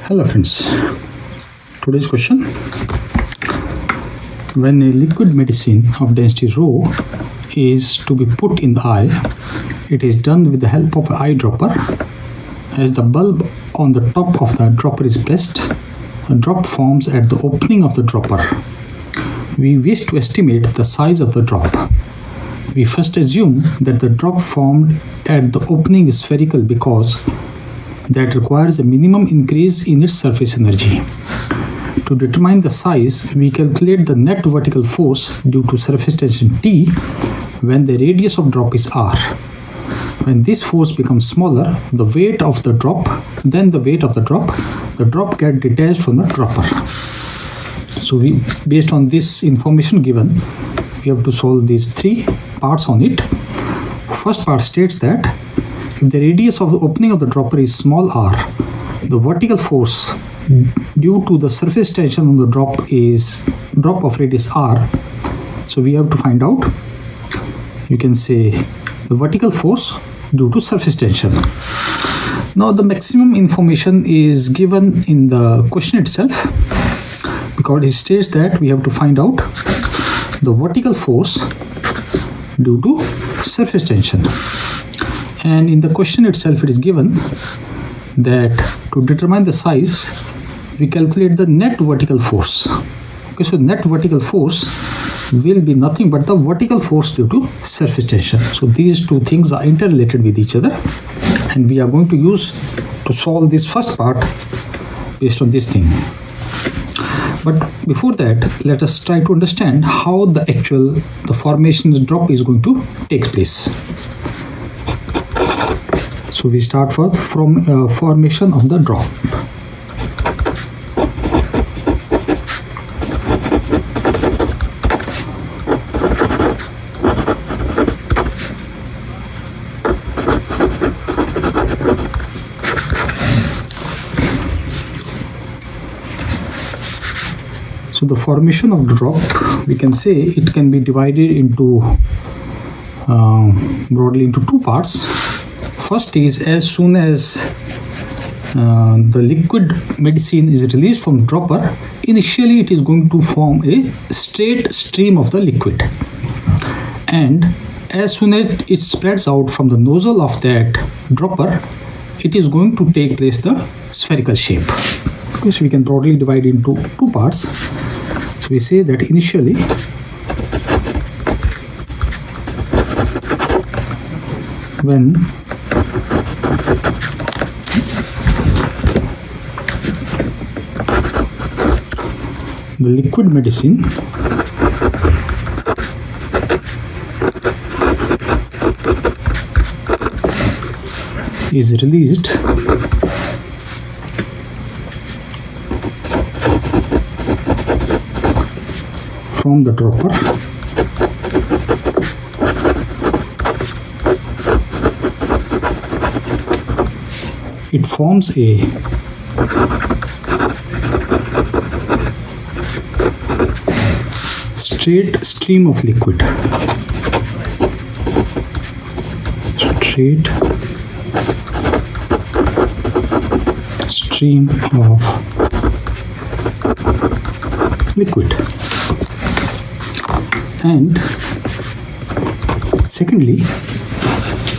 Hello friends, today's question: when a liquid medicine of density rho is to be put in the eye, it is done with the help of an eyedropper. As the bulb on the top of the dropper is placed, a drop forms at the opening of the dropper. We wish to estimate the size of the drop. We first assume that the drop formed at the opening is spherical because that requires a minimum increase in its surface energy. To determine the size, we calculate the net vertical force due to surface tension T when the radius of drop is r. When this force becomes smaller, the weight of the drop gets detached from the dropper. So based on this information given, we have to solve these three parts on it. First part states that if the radius of the opening of the dropper is small r, the vertical force due to the surface tension on the drop of radius r. So we have to find out, you can say, the vertical force due to surface tension. Now the maximum information is given in the question itself, because it states that we have to find out the vertical force due to surface tension. And in the question itself it is given that to determine the size, we calculate the net vertical force. Okay, so net vertical force will be nothing but the vertical force due to surface tension. So these two things are interrelated with each other, and we are going to use to solve this first part based on this thing. But before that, let us try to understand how the formation drop is going to take place. So we start from formation of the drop. So the formation of the drop, we can say it can be divided into broadly into two parts. First is, as soon as the liquid medicine is released from dropper, initially it is going to form a straight stream of the liquid, and as soon as it spreads out from the nozzle of that dropper, it is going to take place the spherical shape. Okay, so we can broadly divide into two parts. So we say that initially when the liquid medicine is released from the dropper, it forms a straight stream of liquid. Straight stream of liquid. And secondly,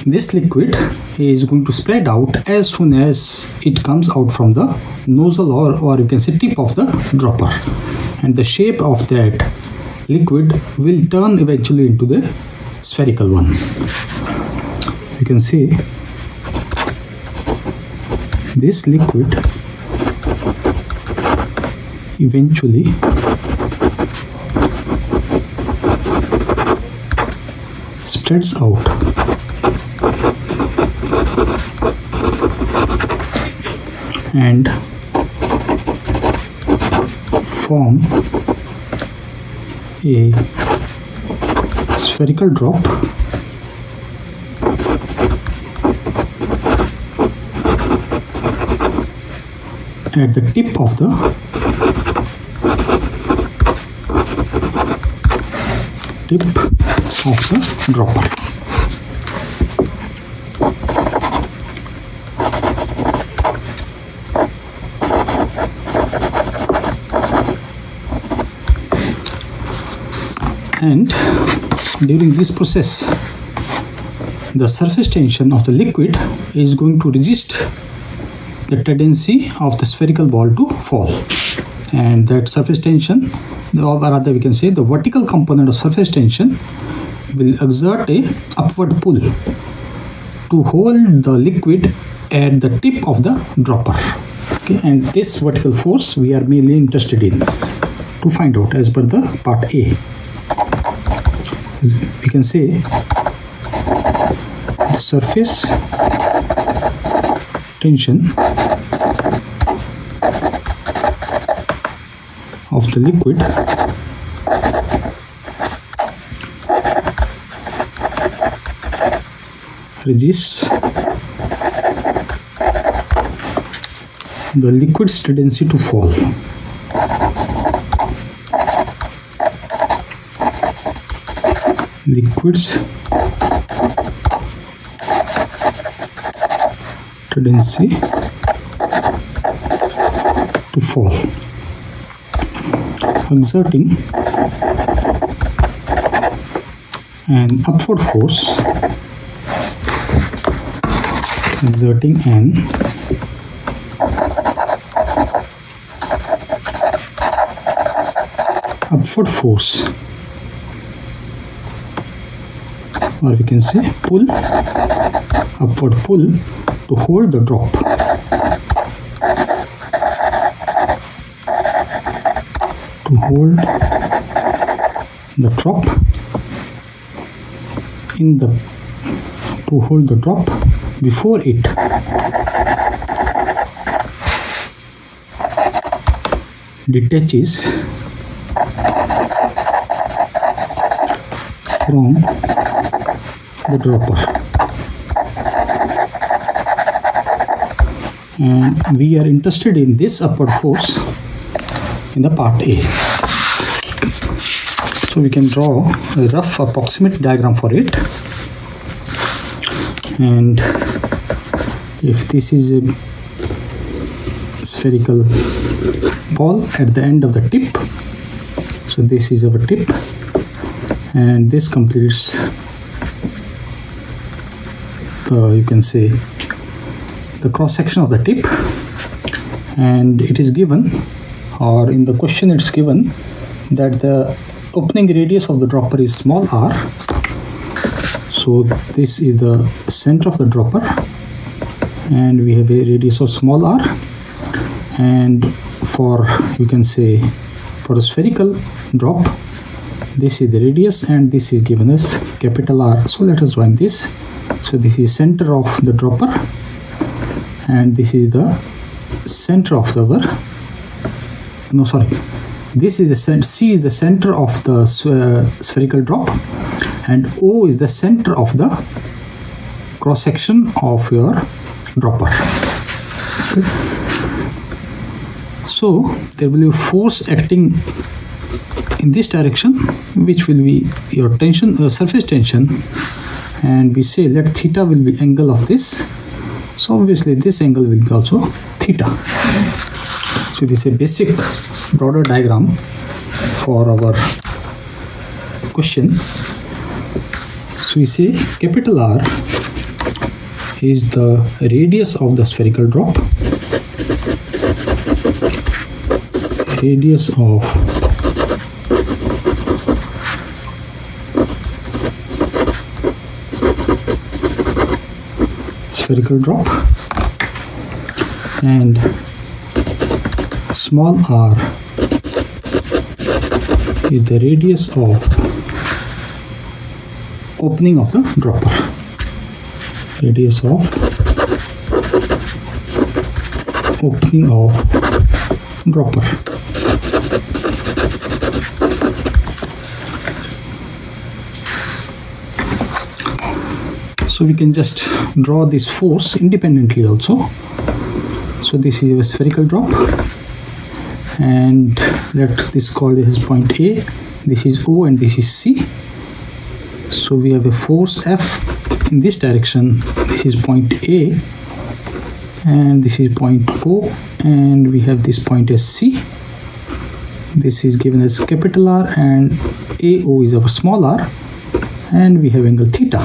this liquid is going to spread out as soon as it comes out from the nozzle or you can say tip of the dropper, and the shape of that liquid will turn eventually into the spherical one. You can see this liquid eventually spreads out and form a spherical drop at the tip of the dropper. And during this process, the surface tension of the liquid is going to resist the tendency of the spherical ball to fall. And that surface tension, or rather we can say the vertical component of surface tension, will exert a upward pull to hold the liquid at the tip of the dropper. Okay, and this vertical force we are mainly interested in to find out as per the part A. We can say the surface tension of the liquid resists the liquid's tendency to fall. Liquid's tendency to fall, exerting an upward force, exerting an upward force, or we can say pull, upward pull to hold the drop. To hold the drop in the, to hold the drop before it detaches from the dropper. And we are interested in this upward force in the part A. So we can draw a rough approximate diagram for it. And if this is a spherical ball at the end of the tip, so this is our tip, and this completes the, you can say, the cross section of the tip. And it is given, or in the question it's given, that the opening radius of the dropper is small r. So this is the center of the dropper, and we have a radius of small r. And for, you can say, for a spherical drop, this is the radius and this is given as capital R. So let us join this. So this is center of the dropper, and this is the center of the this is the C is the center of the spherical drop, and O is the center of the cross section of your dropper. Okay. So there will be force acting in this direction, which will be your tension, surface tension, and we say that theta will be angle of this. So obviously this angle will be also theta. So this is a basic broader diagram for our question. So we say capital R is the radius of the spherical drop, radius of spherical drop, and small r is the radius of opening of the dropper, radius of opening of dropper. So we can just draw this force independently also. So this is a spherical drop, and let this call this point A, this is O, and this is C. So we have a force F in this direction. This is point A, and this is point O, and we have this point as C. This is given as capital R, and AO is our small r, and we have angle theta.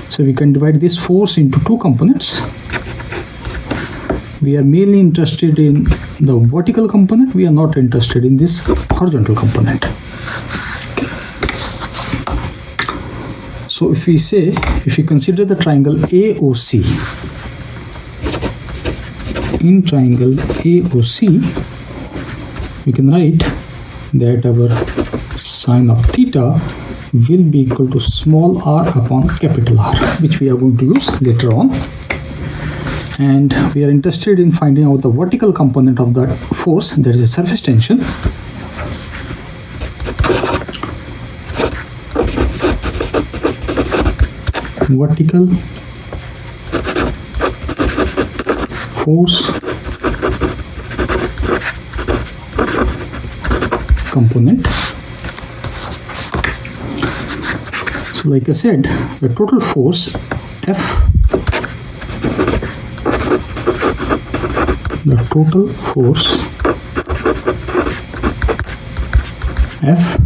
So we can divide this force into two components. We are mainly interested in the vertical component. We are not interested in this horizontal component. Okay. So if we consider the triangle AOC, in triangle AOC, we can write that our sine of theta will be equal to small r upon capital R, which we are going to use later on. And we are interested in finding out the vertical component of that force, that is a surface tension. Vertical force component. So like I said, the total force F, the total force F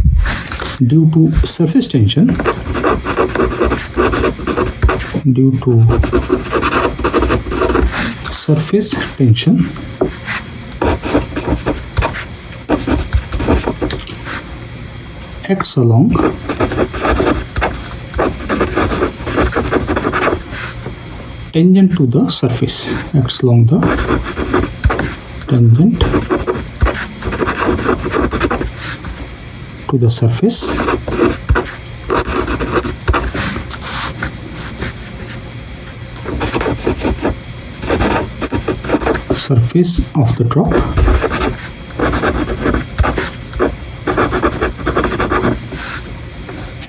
due to surface tension, acts along tangent to the surface, acts along the tangent to the surface of the drop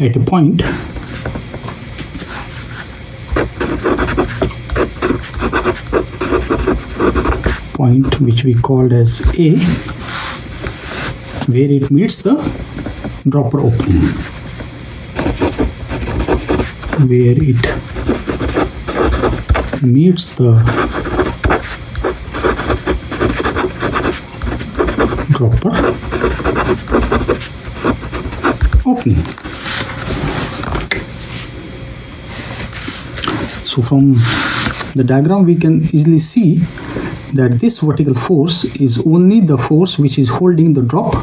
at a point which we called as A, where it meets the dropper opening, where it meets the dropper opening. So from the diagram we can easily see that this vertical force is only the force which is holding the drop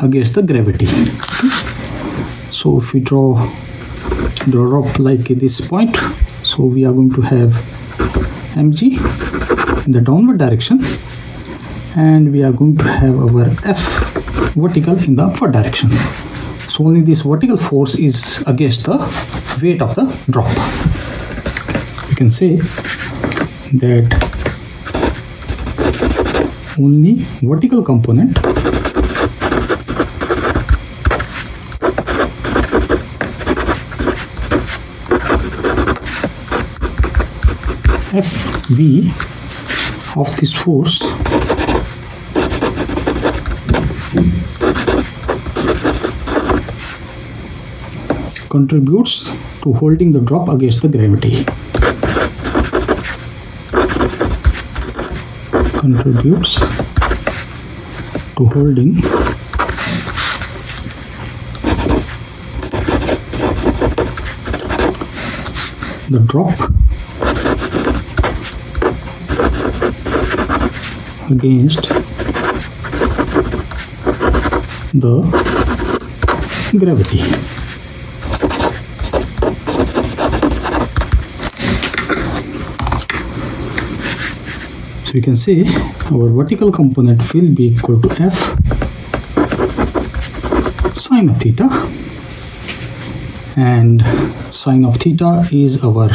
against the gravity. So if we draw drop like this point, so we are going to have mg in the downward direction, and we are going to have our F vertical in the upward direction. So only this vertical force is against the weight of the drop. We can say that only vertical component Fv of this force contributes to holding the drop against the gravity. Contributes to holding the drop against the gravity. So we can say our vertical component will be equal to F sine of theta, and sine of theta is our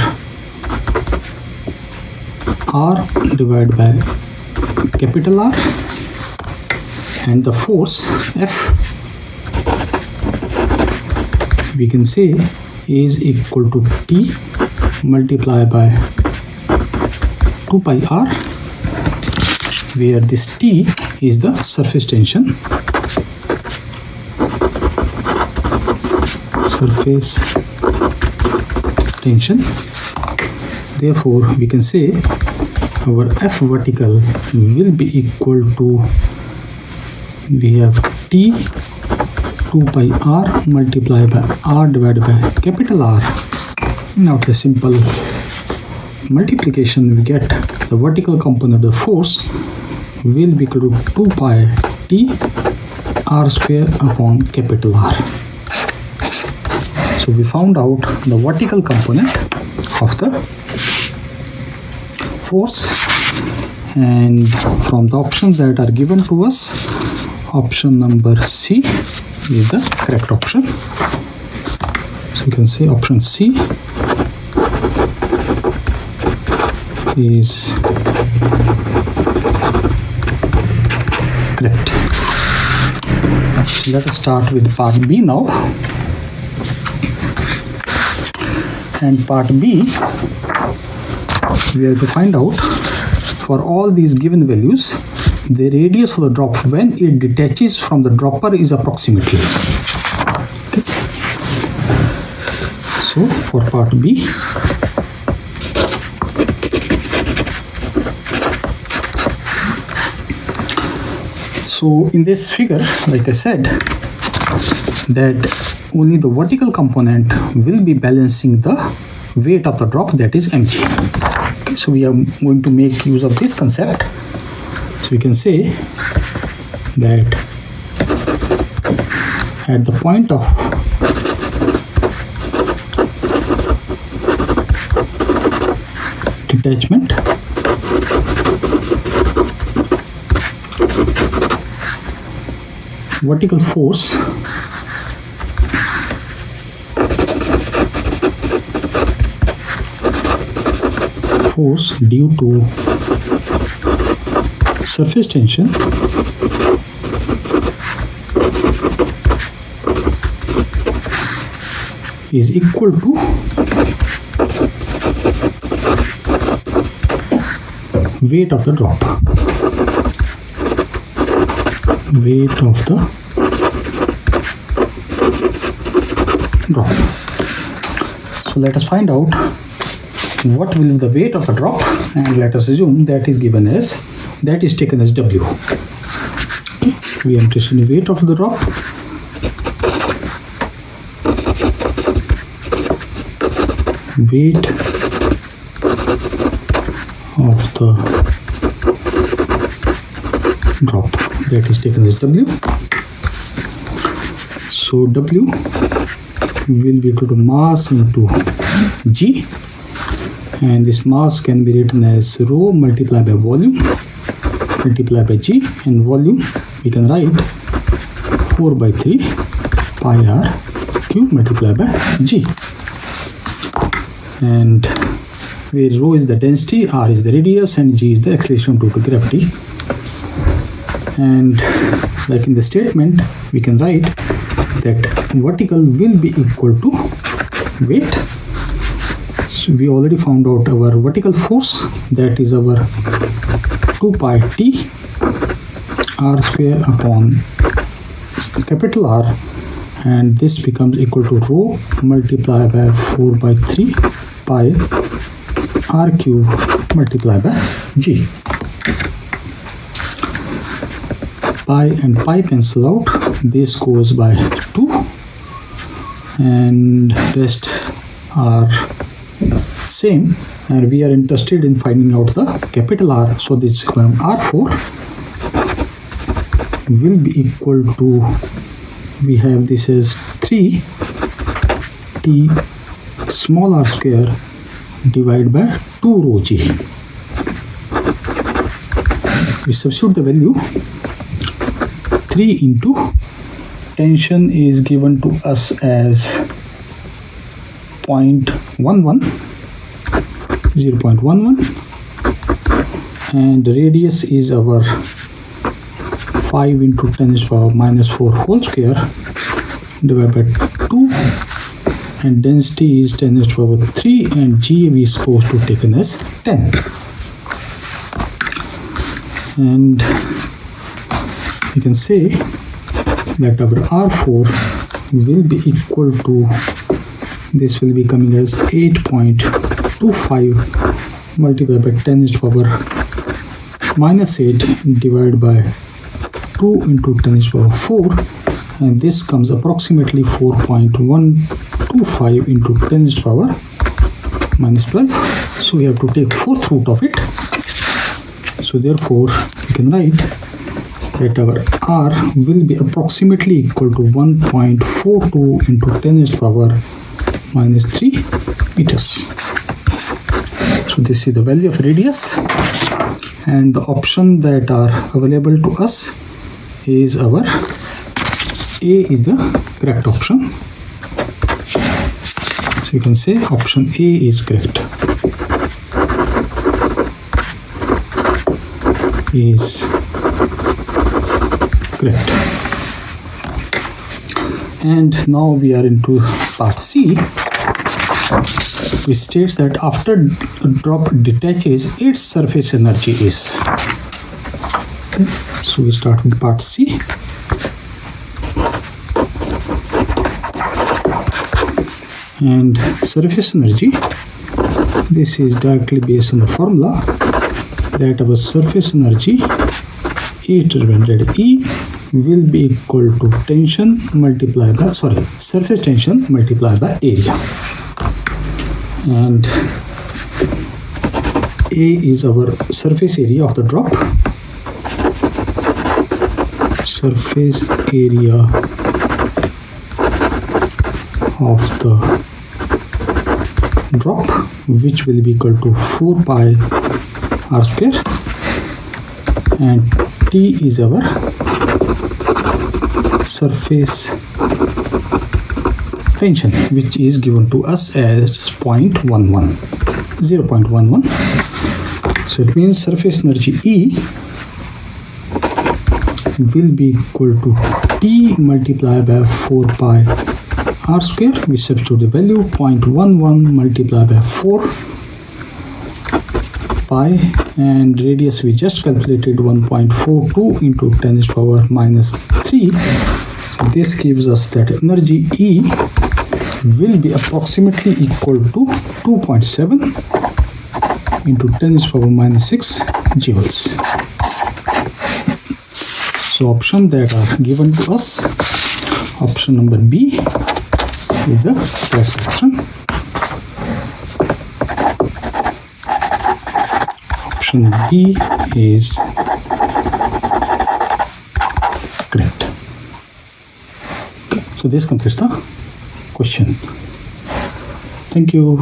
R divided by capital R, and the force F we can say is equal to T multiplied by 2 pi R, where this T is the surface tension. Therefore, we can say our F vertical will be equal to, we have T 2 pi r multiplied by r divided by capital R. Now to a simple multiplication, we get the vertical component of the force will be equal to 2 pi t r square upon capital R. So we found out the vertical component of the force, and from the options that are given to us, option number C is the correct option. So you can say option C is correct. Let us start with part B now. And part B, we have to find out for all these given values, the radius of the drop when it detaches from the dropper is approximately. Okay. So for part B, so in this figure, like I said, that only the vertical component will be balancing the weight of the drop, that is mg. Okay, so we are going to make use of this concept. So we can say that at the point of detachment, vertical force due to surface tension is equal to weight of the drop. Weight of the drop. So let us find out what will be the weight of the drop, and let us assume that is given as, that is taken as W. Okay. We are interested in weight of the drop. Weight of the drop, that is taken as W. So W will be equal to mass into G, and this mass can be written as rho multiplied by volume multiplied by G, and volume we can write 4 by 3 pi r cube multiplied by G, and where rho is the density, r is the radius, and G is the acceleration due to gravity. And like in the statement, we can write that vertical will be equal to weight. So we already found out our vertical force, that is our 2 pi t r square upon capital R, and this becomes equal to rho multiplied by 4 by 3 pi r cube multiplied by G. Pi and pi cancel out, this goes by 2, and rest are same, and we are interested in finding out the capital R. So this R4 will be equal to, we have this as 3 t small r square divided by 2 rho G. We substitute the value, 3 into tension is given to us as 0.11, and radius is our 5 into 10 to the power minus 4 whole square divided by 2, and density is 10 to the power 3, and G we is supposed to taken as 10. And you can say that our R4 will be equal to, this will be coming as 8.25 multiplied by 10 to the power minus 8 divided by 2 into 10 to the power 4, and this comes approximately 4.125 into 10 to the power minus 12. So we have to take fourth root of it. So therefore we can write that our R will be approximately equal to 1.42 into 10 to the power minus 3 meters. So this is the value of radius, and the option that are available to us is our A is the correct option. So you can say option A is correct. Is correct. And now we are into part C, which states that after a drop detaches, its surface energy is. Okay. So we start with part C. And surface energy, this is directly based on the formula that our surface energy E represented E will be equal to tension multiplied by surface tension multiplied by area, and A is our surface area of the drop. Surface area of the drop, which will be equal to 4 pi r square, and T is our surface tension, which is given to us as 0.11. So it means surface energy E will be equal to T multiplied by 4 pi r square. We substitute the value 0.11 multiplied by 4 pi, and radius we just calculated 1.42 into 10 to the power minus 3. So this gives us that energy E will be approximately equal to 2.7 into 10 to the power minus 6 joules. So option that are given to us, option number B is the correct option. Option B is correct. Okay, so this completes the question. Thank you.